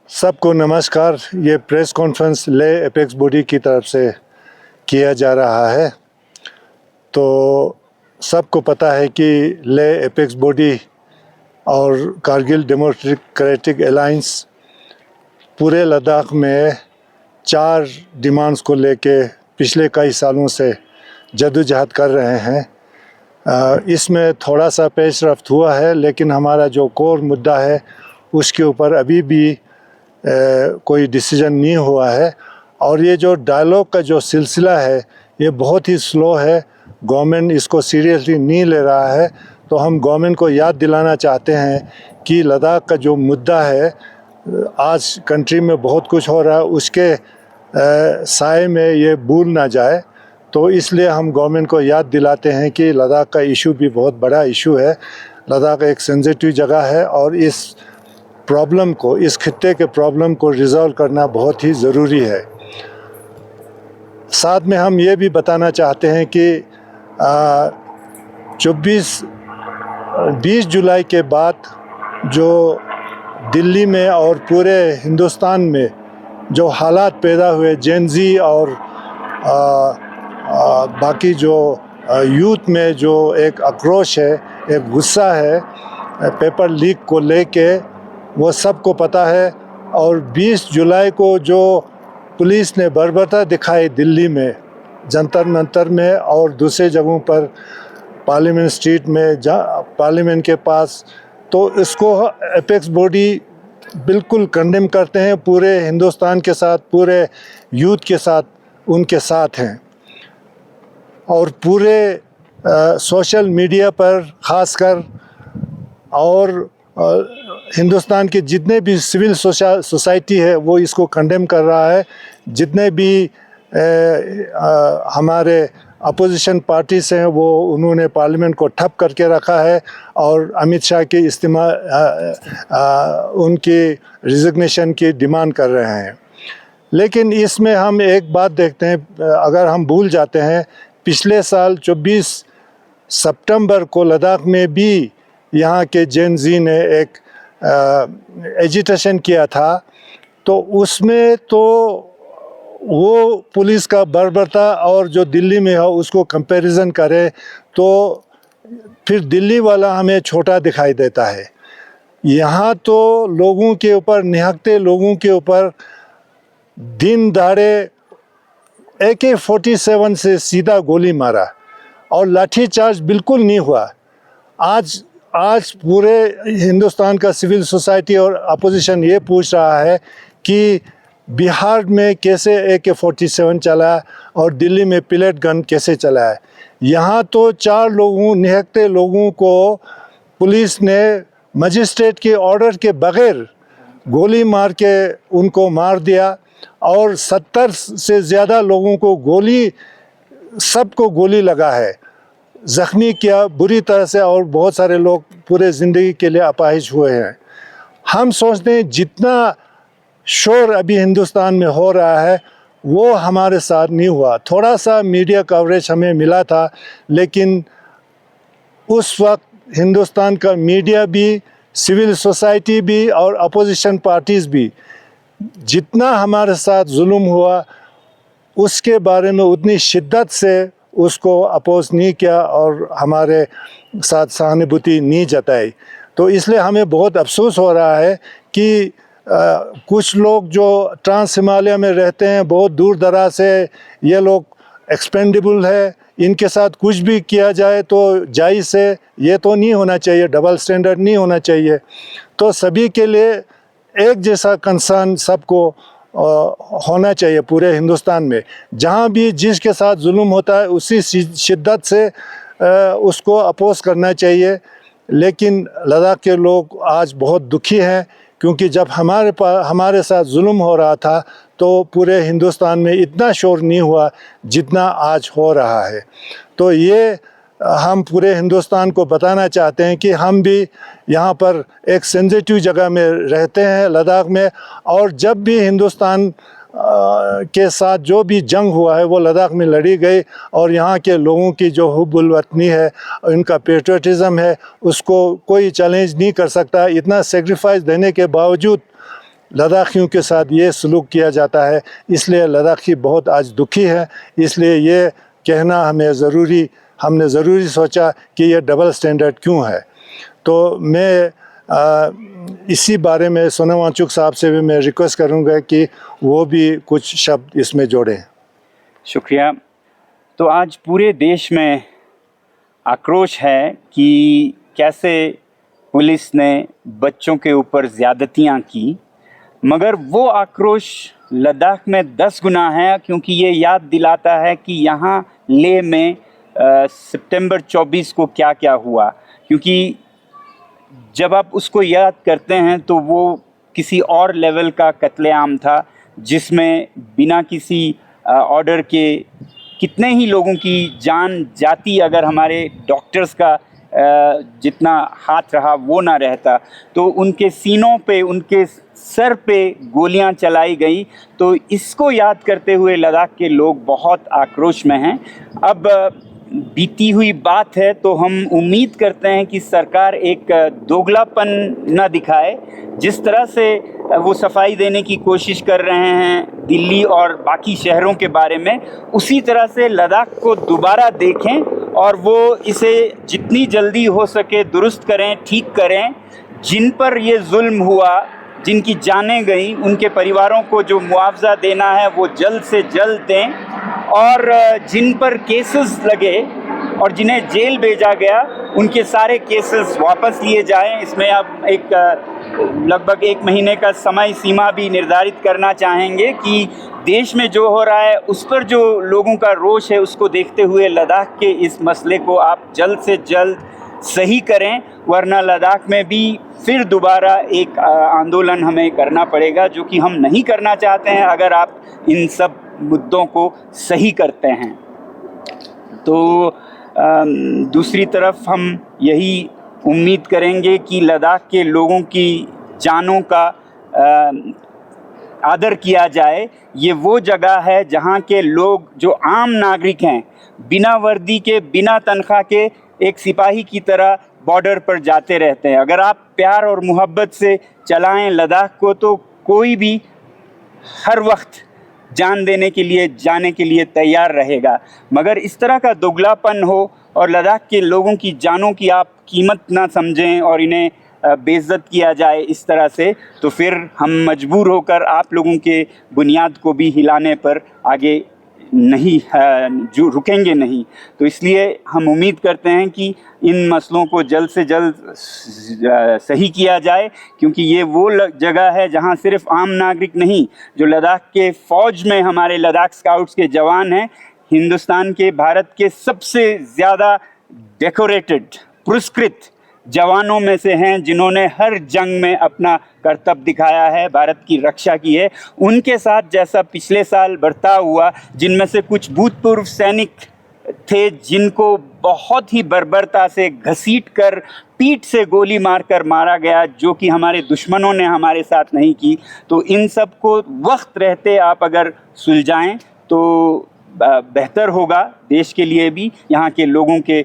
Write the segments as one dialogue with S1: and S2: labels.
S1: सबको नमस्कार। ये प्रेस कॉन्फ्रेंस ले एपेक्स बॉडी की तरफ से किया जा रहा है। तो सबको पता है कि ले एपेक्स बॉडी और कारगिल डेमोक्रेटिक अलायंस पूरे लद्दाख में 4 डिमांड्स को लेके पिछले कई सालों से जद्दोजहद कर रहे हैं। इसमें थोड़ा सा पेशरफ्त हुआ है, लेकिन हमारा जो कोर मुद्दा है उसके ऊपर अभी भी कोई डिसीजन नहीं हुआ है। और ये जो डायलॉग का जो सिलसिला है ये बहुत ही स्लो है। गवर्नमेंट इसको सीरियसली नहीं ले रहा है। तो हम गवर्नमेंट को याद दिलाना चाहते हैं कि लद्दाख का जो मुद्दा है, आज कंट्री में बहुत कुछ हो रहा है, उसके साए में ये भूल ना जाए। तो इसलिए हम गवर्नमेंट को याद दिलाते हैं कि लद्दाख का इशू भी बहुत बड़ा इशू है। लद्दाख एक सेंसिटिव जगह है और इस प्रॉब्लम को, इस खित्ते के प्रॉब्लम को रिजॉल्व करना बहुत ही ज़रूरी है। साथ में हम ये भी बताना चाहते हैं कि 20 जुलाई के बाद जो दिल्ली में और पूरे हिंदुस्तान में जो हालात पैदा हुए, जेन ज़ी और बाकी जो यूथ में जो एक आक्रोश है, एक गुस्सा है पेपर लीक को लेके, वो सबको पता है। और 20 जुलाई को जो पुलिस ने बर्बरता दिखाई दिल्ली में, जंतर मंतर में और दूसरे जगहों पर, पार्लियामेंट स्ट्रीट में, पार्लियामेंट के पास, तो इसको एपेक्स बॉडी बिल्कुल कंडेम करते हैं। पूरे हिंदुस्तान के साथ, पूरे यूथ के साथ उनके साथ हैं। और पूरे सोशल मीडिया पर ख़ासकर और हिंदुस्तान के जितने भी सिविल सोसाइटी है वो इसको कंडेम कर रहा है। जितने भी हमारे अपोजिशन पार्टीज हैं वो उन्होंने पार्लियामेंट को ठप करके रखा है और अमित शाह की उनकी रिजिग्नेशन की डिमांड कर रहे हैं। लेकिन इसमें हम एक बात देखते हैं, अगर हम भूल जाते हैं, पिछले साल 24 सितंबर को लद्दाख में भी यहाँ के जेन ज़ी ने एक एजिटेशन किया था। तो उसमें तो वो पुलिस का बर्बरता और जो दिल्ली में है उसको कंपैरिजन करें तो फिर दिल्ली वाला हमें छोटा दिखाई देता है। यहाँ तो लोगों के ऊपर, निहत्थे लोगों के ऊपर दिन दहाड़े AK-47 से सीधा गोली मारा और लाठीचार्ज बिल्कुल नहीं हुआ। आज पूरे हिंदुस्तान का सिविल सोसाइटी और अपोजिशन ये पूछ रहा है कि बिहार में कैसे AK-47 चला और दिल्ली में पिलेट गन कैसे चला है। यहाँ तो 4 लोगों, निहत्थे लोगों को पुलिस ने मजिस्ट्रेट के ऑर्डर के बगैर गोली मार के उनको मार दिया और 70 से ज़्यादा लोगों को सबको गोली लगा है, ज़ख्मी किया बुरी तरह से, और बहुत सारे लोग पूरे ज़िंदगी के लिए अपाहिज हुए हैं। हम सोचते हैं जितना शोर अभी हिंदुस्तान में हो रहा है वो हमारे साथ नहीं हुआ। थोड़ा सा मीडिया कवरेज हमें मिला था, लेकिन उस वक्त हिंदुस्तान का मीडिया भी, सिविल सोसाइटी भी और अपोजिशन पार्टीज़ भी जितना हमारे साथ जुल्म हुआ उसके बारे में उतनी शिद्दत से उसको अपोज नहीं किया और हमारे साथ सहानुभूति नहीं जताई। तो इसलिए हमें बहुत अफसोस हो रहा है कि कुछ लोग जो ट्रांस हिमालय में रहते हैं, बहुत दूर दराज से, ये लोग एक्सपेंडेबल है, इनके साथ कुछ भी किया जाए तो जायज़ है। ये तो नहीं होना चाहिए, डबल स्टैंडर्ड नहीं होना चाहिए। तो सभी के लिए एक जैसा कंसर्न सबको होना चाहिए पूरे हिंदुस्तान में। जहाँ भी जिसके साथ जुल्म होता है उसी शिद्दत से उसको अपोज करना चाहिए। लेकिन लद्दाख के लोग आज बहुत दुखी हैं, क्योंकि जब हमारे साथ जुल्म हो रहा था तो पूरे हिंदुस्तान में इतना शोर नहीं हुआ जितना आज हो रहा है। तो ये हम पूरे हिंदुस्तान को बताना चाहते हैं कि हम भी यहाँ पर एक सेंसिटिव जगह में रहते हैं, लद्दाख में, और जब भी हिंदुस्तान के साथ जो भी जंग हुआ है वो लद्दाख में लड़ी गई, और यहाँ के लोगों की जो हुब्बुल वतनी है, उनका पेट्रियटिज़म है, उसको कोई चैलेंज नहीं कर सकता। इतना सेक्रीफाइस देने के बावजूद लद्दाखियों के साथ ये सलूक किया जाता है, इसलिए लद्दाखी बहुत आज दुखी है। इसलिए ये कहना हमने ज़रूरी सोचा कि ये डबल स्टैंडर्ड क्यों है। तो मैं इसी बारे में सोनम वांगचुक साहब से भी मैं रिक्वेस्ट करूंगा कि वो भी कुछ शब्द इसमें जोड़ें।
S2: शुक्रिया। तो आज पूरे देश में आक्रोश है कि कैसे पुलिस ने बच्चों के ऊपर ज़्यादतियाँ की, मगर वो आक्रोश लद्दाख में 10 गुना है, क्योंकि ये याद दिलाता है कि यहाँ लेह में सितंबर 24 को क्या क्या हुआ। क्योंकि जब आप उसको याद करते हैं तो वो किसी और लेवल का कत्लेआम था, जिसमें बिना किसी ऑर्डर के कितने ही लोगों की जान जाती अगर हमारे डॉक्टर्स का जितना हाथ रहा वो ना रहता, तो उनके सीनों पे, उनके सर पे गोलियां चलाई गई। तो इसको याद करते हुए लद्दाख के लोग बहुत आक्रोश में हैं। अब बीती हुई बात है, तो हम उम्मीद करते हैं कि सरकार एक दोगलापन न दिखाए। जिस तरह से वो सफाई देने की कोशिश कर रहे हैं दिल्ली और बाकी शहरों के बारे में, उसी तरह से लद्दाख को दोबारा देखें और वो इसे जितनी जल्दी हो सके दुरुस्त करें, ठीक करें। जिन पर ये जुल्म हुआ, जिनकी जानें गई, उनके परिवारों को जो मुआवजा देना है वो जल्द से जल्द दें, और जिन पर केसेस लगे और जिन्हें जेल भेजा गया उनके सारे केसेस वापस लिए जाएं। इसमें अब एक लगभग 1 महीने का समय सीमा भी निर्धारित करना चाहेंगे कि देश में जो हो रहा है उस पर जो लोगों का रोष है उसको देखते हुए लद्दाख के इस मसले को आप जल्द से जल्द सही करें, वरना लद्दाख में भी फिर दोबारा एक आंदोलन हमें करना पड़ेगा, जो कि हम नहीं करना चाहते हैं अगर आप इन सब मुद्दों को सही करते हैं। तो दूसरी तरफ हम यही उम्मीद करेंगे कि लद्दाख के लोगों की जानों का आदर किया जाए। ये वो जगह है जहाँ के लोग जो आम नागरिक हैं, बिना वर्दी के, बिना तनख्वाह के एक सिपाही की तरह बॉर्डर पर जाते रहते हैं। अगर आप प्यार और मोहब्बत से चलाएं लद्दाख को, तो कोई भी हर वक्त जान देने के लिए, जाने के लिए तैयार रहेगा। मगर इस तरह का दोगलापन हो और लद्दाख के लोगों की जानों की आप कीमत ना समझें और इन्हें बेइज्जत किया जाए इस तरह से, तो फिर हम मजबूर होकर आप लोगों के बुनियाद को भी हिलाने पर आगे नहीं जो रुकेंगे नहीं। तो इसलिए हम उम्मीद करते हैं कि इन मसलों को जल्द से जल्द सही किया जाए, क्योंकि ये वो जगह है जहां सिर्फ आम नागरिक नहीं, जो लद्दाख के फ़ौज में हमारे लद्दाख स्काउट्स के जवान हैं, हिंदुस्तान के, भारत के सबसे ज़्यादा डेकोरेटेड, पुरस्कृत जवानों में से हैं, जिन्होंने हर जंग में अपना कर्तव्य दिखाया है, भारत की रक्षा की है। उनके साथ जैसा पिछले साल बर्ताव हुआ, जिनमें से कुछ भूतपूर्व सैनिक थे जिनको बहुत ही बर्बरता से घसीट कर, पीठ से गोली मारकर मारा गया, जो कि हमारे दुश्मनों ने हमारे साथ नहीं की। तो इन सब को वक्त रहते आप अगर सुलझाएं तो बेहतर होगा देश के लिए भी, यहाँ के लोगों के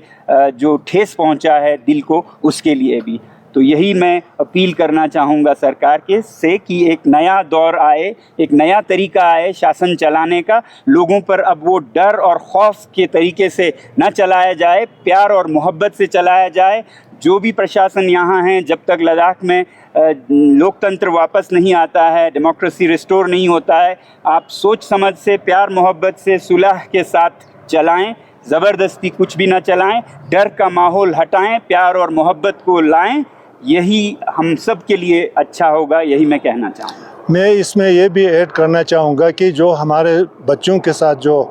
S2: जो ठेस पहुँचा है दिल को, उसके लिए भी। तो यही मैं अपील करना चाहूँगा सरकार के से कि एक नया दौर आए, एक नया तरीका आए शासन चलाने का। लोगों पर अब वो डर और खौफ के तरीके से न चलाया जाए, प्यार और मोहब्बत से चलाया जाए। जो भी प्रशासन यहाँ हैं, जब तक लद्दाख में लोकतंत्र वापस नहीं आता है, डेमोक्रेसी रिस्टोर नहीं होता है, आप सोच समझ से, प्यार मोहब्बत से, सुलह के साथ चलाएं, ज़बरदस्ती कुछ भी ना चलाएं, डर का माहौल हटाएं, प्यार और मोहब्बत को लाएं। यही हम सब के लिए अच्छा होगा, यही मैं कहना चाहूँगा।
S1: मैं इसमें ये भी ऐड करना चाहूँगा कि जो हमारे बच्चों के साथ जो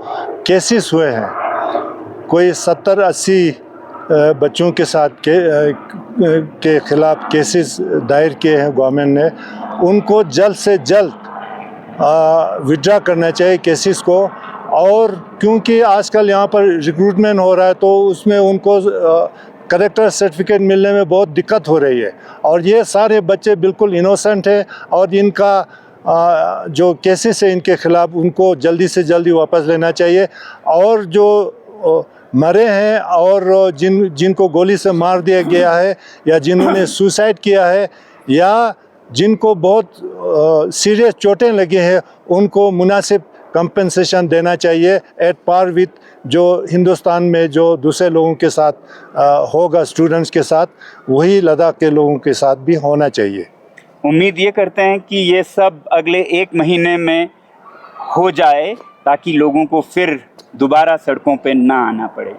S1: केसेस हुए हैं, कोई 70-80 बच्चों के साथ के ख़िलाफ़ केसेस दायर किए हैं गवर्नमेंट ने, उनको जल्द से जल्द विड्रा करना चाहिए केसेस को। और क्योंकि आजकल यहाँ पर रिक्रूटमेंट हो रहा है, तो उसमें उनको करेक्टर सर्टिफिकेट मिलने में बहुत दिक्कत हो रही है। और ये सारे बच्चे बिल्कुल इनोसेंट हैं, और इनका जो केसेस है इनके ख़िलाफ़, उनको जल्दी से जल्दी वापस लेना चाहिए। और जो मरे हैं और जिनको गोली से मार दिया गया है, या जिन्होंने सुसाइड किया है, या जिनको बहुत सीरियस चोटें लगी हैं उनको मुनासिब कंपनसेशन देना चाहिए एट पार विथ जो हिंदुस्तान में जो दूसरे लोगों के साथ होगा, स्टूडेंट्स के साथ, वही लद्दाख के लोगों के साथ भी होना चाहिए।
S2: उम्मीद ये करते हैं कि ये सब अगले 1 महीने में हो जाए ताकि लोगों को फिर दोबारा सड़कों पे ना आना पड़े।